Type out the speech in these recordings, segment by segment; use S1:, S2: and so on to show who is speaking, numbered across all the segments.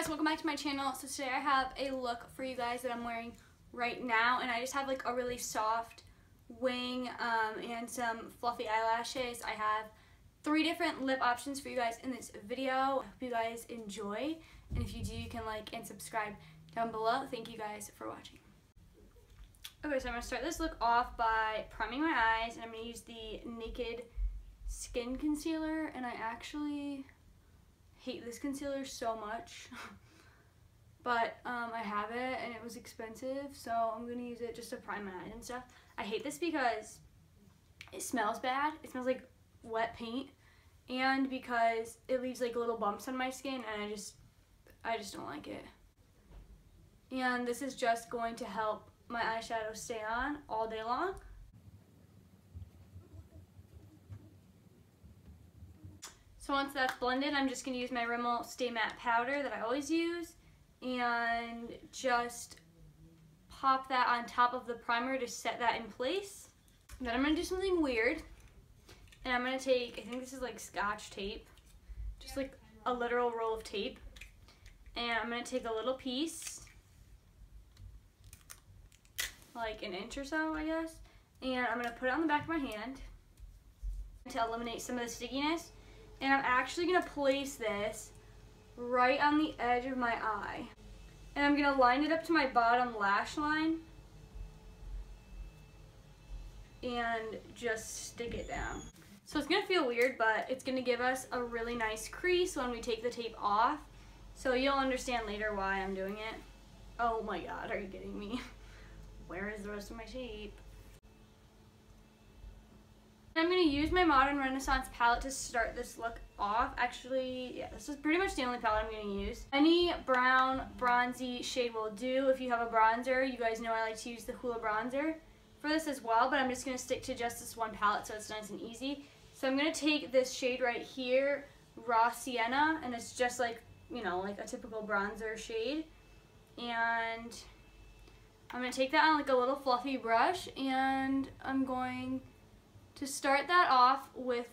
S1: guys, welcome back to my channel. So today I have a look for you guys that I'm wearing right now, and I just have like a really soft wing and some fluffy eyelashes. I have 3 different lip options for you guys in this video. I hope you guys enjoy, and if you do, you can like and subscribe down below. Thank you guys for watching. Okay, so I'm going to start this look off by priming my eyes, and I'm going to use the Naked Skin Concealer, and I actually hate this concealer so much, but I have it and it was expensive, so I'm going to use it just to prime my eyes and stuff. I hate this because it smells bad. It smells like wet paint, and because it leaves like little bumps on my skin, and I just don't like it. And this is just going to help my eyeshadow stay on all day long. So once that's blended, I'm just going to use my Rimmel Stay Matte Powder that I always use and just pop that on top of the primer to set that in place. Then I'm going to do something weird, and I'm going to take, I think this is like Scotch tape, just like a literal roll of tape, and I'm going to take a little piece, like an inch or so I guess, and I'm going to put it on the back of my hand to eliminate some of the stickiness. And I'm actually going to place this right on the edge of my eye. And I'm going to line it up to my bottom lash line and just stick it down. So it's going to feel weird, but it's going to give us a really nice crease when we take the tape off. So you'll understand later why I'm doing it. Oh my god, are you kidding me? Where is the rest of my tape? I'm going to use my Modern Renaissance palette to start this look off. Actually, yeah, this is pretty much the only palette I'm going to use. Any brown, bronzy shade will do. If you have a bronzer, you guys know I like to use the Hoola bronzer for this as well, but I'm just going to stick to just this one palette so it's nice and easy. So I'm going to take this shade right here, Raw Sienna, and it's just like, you know, like a typical bronzer shade. And I'm going to take that on like a little fluffy brush, and I'm going to start that off with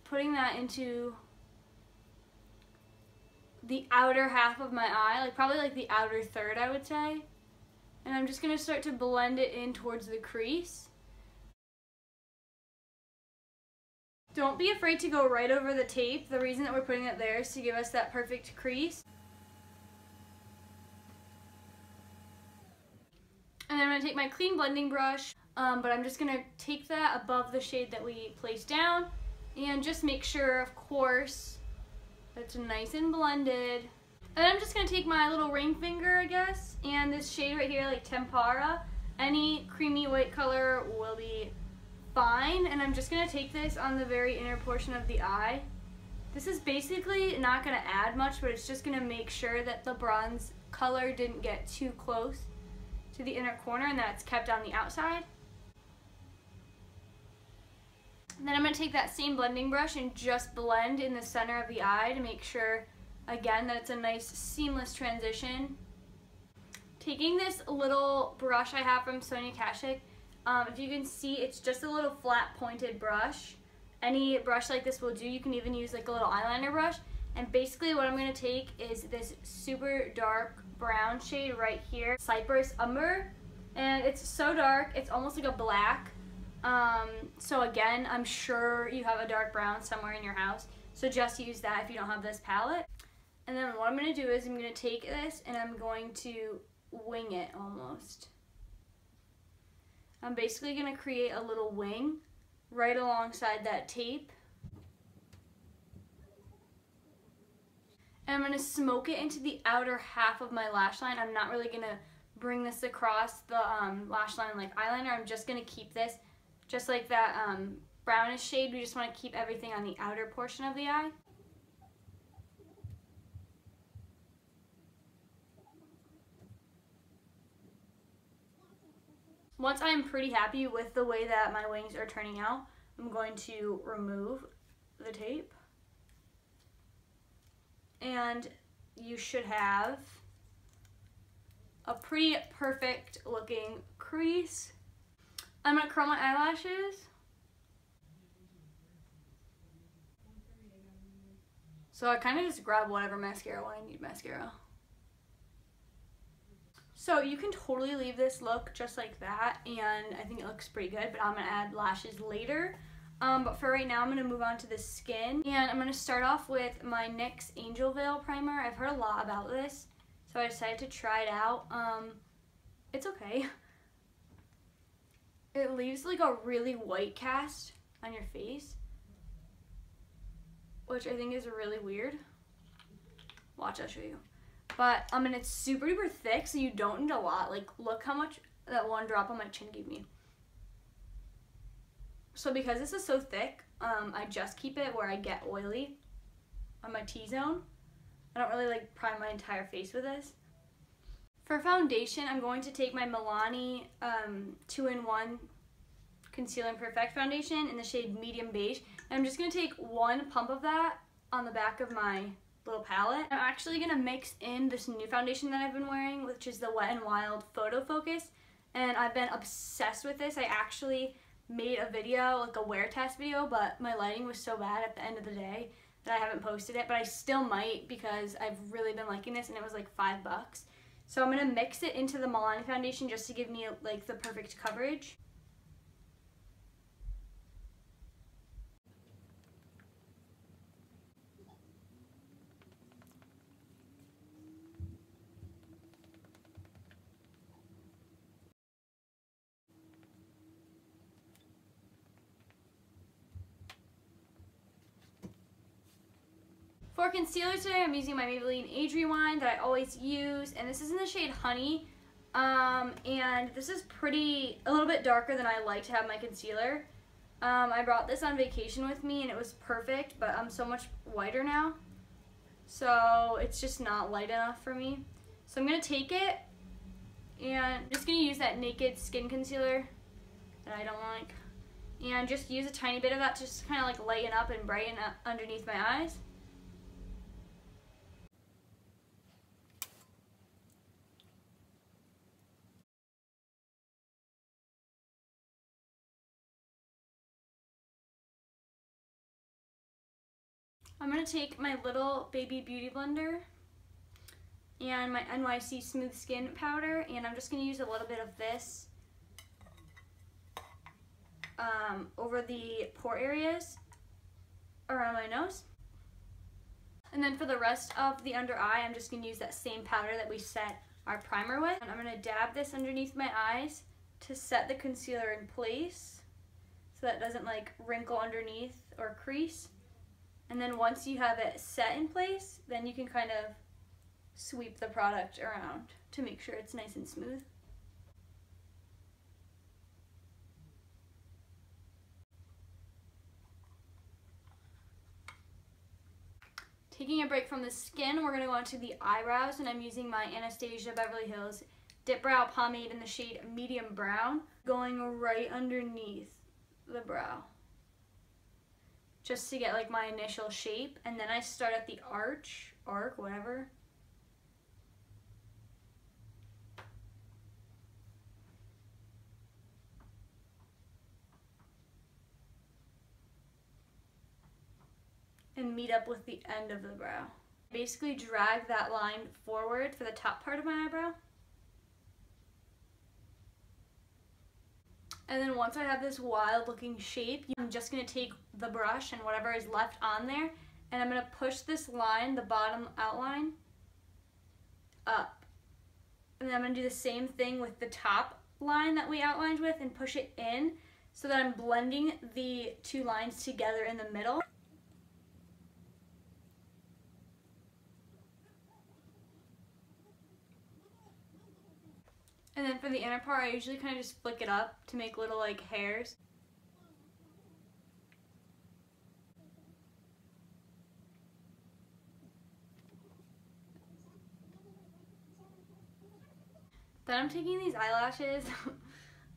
S1: putting that into the outer half of my eye, like probably like the outer third, I would say. And I'm just going to start to blend it in towards the crease. Don't be afraid to go right over the tape. The reason that we're putting it there is to give us that perfect crease. And then I'm going to take my clean blending brush, but I'm just going to take that above the shade that we placed down and just make sure, of course, that it's nice and blended. And then I'm just going to take my little ring finger, I guess, and this shade right here, like Tempara. Any creamy white color will be fine. And I'm just going to take this on the very inner portion of the eye. This is basically not going to add much, but it's just going to make sure that the bronze color didn't get too close to the inner corner and that it's kept on the outside. And then I'm going to take that same blending brush and just blend in the center of the eye to make sure, again, that it's a nice seamless transition. Taking this little brush I have from Sonia Kashuk, if you can see, it's just a little flat pointed brush. Any brush like this will do. You can even use like a little eyeliner brush. And basically what I'm going to take is this super dark brown shade right here, Cyprus Umber, and it's so dark, it's almost like a black. So again, I'm sure you have a dark brown somewhere in your house, so just use that if you don't have this palette. And then what I'm going to do is I'm going to take this and I'm going to wing it almost. I'm basically going to create a little wing right alongside that tape. And I'm going to smoke it into the outer half of my lash line. I'm not really going to bring this across the lash line like eyeliner. I'm just going to keep this just like that brownish shade. We just want to keep everything on the outer portion of the eye. Once I'm pretty happy with the way that my wings are turning out, I'm going to remove the tape. And you should have a pretty perfect looking crease. I'm going to curl my eyelashes. So I kind of just grab whatever mascara when I need mascara. So you can totally leave this look just like that, and I think it looks pretty good, but I'm going to add lashes later. But for right now, I'm going to move on to the skin, and I'm going to start off with my NYX Angel Veil Primer. I've heard a lot about this, so I decided to try it out. It's okay. It leaves like a really white cast on your face, which I think is really weird. Watch, I'll show you. But, and it's super duper thick, so you don't need a lot. Like, look how much that one drop on my chin gave me. So because this is so thick, I just keep it where I get oily on my T-zone. I don't really like prime my entire face with this. For foundation, I'm going to take my Milani 2-in-1 Conceal and Perfect Foundation in the shade Medium Beige. And I'm just going to take one pump of that on the back of my little palette. I'm actually going to mix in this new foundation that I've been wearing, which is the Wet n Wild Photofocus. And I've been obsessed with this. I actually made a video, like a wear test video, but my lighting was so bad at the end of the day that I haven't posted it, but I still might because I've really been liking this, and it was like $5. So I'm going to mix it into the Milani foundation just to give me like the perfect coverage. For concealer today, I'm using my Maybelline Age Rewind that I always use, and this is in the shade Honey, and this is a little bit darker than I like to have my concealer. I brought this on vacation with me, and it was perfect, but I'm so much whiter now, so it's just not light enough for me. So I'm going to take it, and I'm just going to use that Naked Skin Concealer that I don't like, and just use a tiny bit of that to just kind of like lighten up and brighten up underneath my eyes. I'm going to take my little baby beauty blender and my NYC Smooth Skin Powder, and I'm just going to use a little bit of this over the pore areas around my nose. And then for the rest of the under eye, I'm just going to use that same powder that we set our primer with. And I'm going to dab this underneath my eyes to set the concealer in place so that it doesn't like wrinkle underneath or crease. And then once you have it set in place, then you can kind of sweep the product around to make sure it's nice and smooth. Taking a break from the skin, we're going to go on to the eyebrows, and I'm using my Anastasia Beverly Hills Dip Brow Pomade in the shade Medium Brown, going right underneath the brow, just to get like my initial shape, and then I start at the arc, whatever. And meet up with the end of the brow. Basically drag that line forward for the top part of my eyebrow. And then once I have this wild looking shape, I'm just going to take the brush and whatever is left on there, and I'm going to push this line, the bottom outline, up. And then I'm going to do the same thing with the top line that we outlined with and push it in so that I'm blending the two lines together in the middle. And then for the inner part, I usually kind of just flick it up to make little like hairs. Then I'm taking these eyelashes,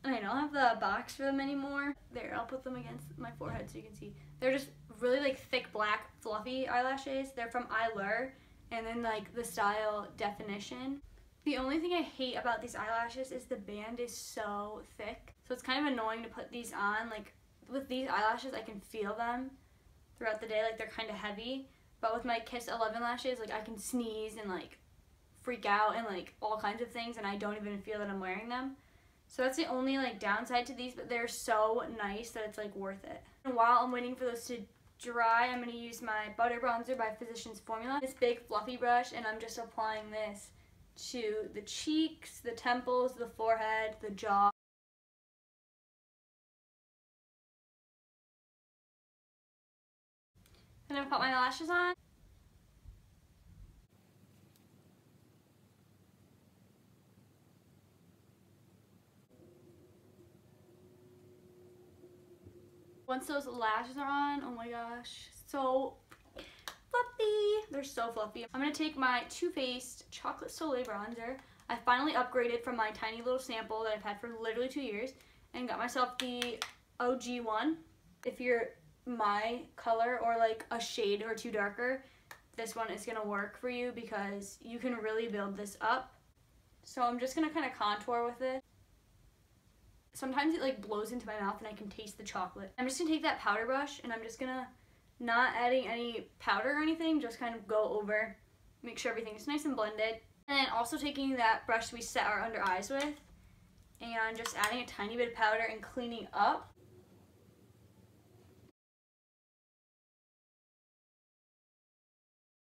S1: and I don't have the box for them anymore. There, I'll put them against my forehead so you can see. They're just really like thick, black, fluffy eyelashes. They're from Eylure, and then like the style Definition. The only thing I hate about these eyelashes is the band is so thick. So it's kind of annoying to put these on. Like with these eyelashes, I can feel them throughout the day. Like they're kind of heavy. But with my Kiss 11 lashes, like I can sneeze and like freak out and like all kinds of things, and I don't even feel that I'm wearing them. So that's the only like downside to these, but they're so nice that it's like worth it. And while I'm waiting for those to dry, I'm going to use my Butter Bronzer by Physicians Formula. This big fluffy brush, and I'm just applying this to the cheeks, the temples, the forehead, the jaw. And I've got my lashes on. Once those lashes are on, oh my gosh, so fluffy. They're so fluffy. I'm going to take my Too Faced Chocolate Soleil Bronzer. I finally upgraded from my tiny little sample that I've had for literally 2 years and got myself the OG one. If you're my color or like a shade or two darker, this one is going to work for you because you can really build this up. So I'm just going to kind of contour with it. Sometimes it like blows into my mouth and I can taste the chocolate. I'm just going to take that powder brush and I'm just going to, not adding any powder or anything, just kind of go over, make sure everything's nice and blended. And then also taking that brush we set our under eyes with and just adding a tiny bit of powder and cleaning up.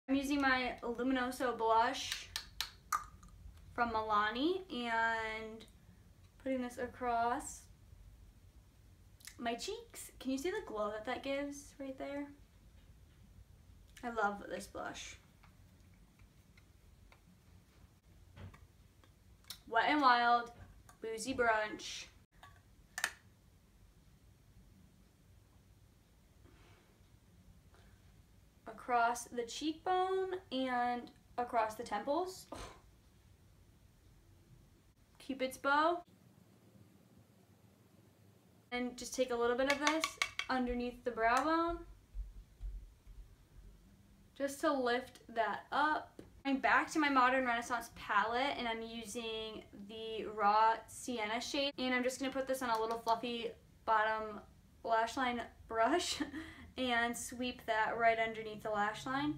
S1: I'm using my Luminoso blush from Milani and putting this across my cheeks. Can you see the glow that that gives right there? I love this blush. Wet n Wild Boozy Brunch. Across the cheekbone and across the temples. Oh. Cupid's bow. And just take a little bit of this underneath the brow bone, just to lift that up. I'm back to my Modern Renaissance palette, and I'm using the Raw Sienna shade, and I'm just going to put this on a little fluffy bottom lash line brush and sweep that right underneath the lash line.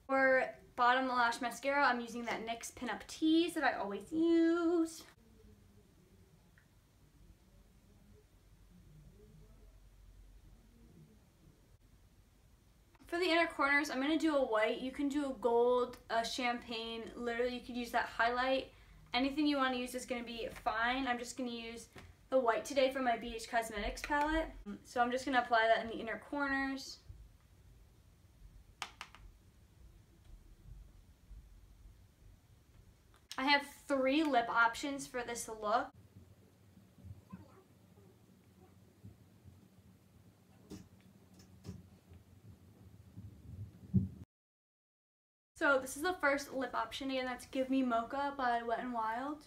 S1: For bottom lash mascara, I'm using that NYX Pinup Tease that I always use. For the inner corners, I'm going to do a white. You can do a gold, a champagne. Literally, you could use that highlight. Anything you want to use is going to be fine. I'm just going to use the white today from my Beige Cosmetics palette. So I'm just going to apply that in the inner corners. I have 3 lip options for this look. So this is the first lip option, and that's Give Me Mocha by Wet n Wild.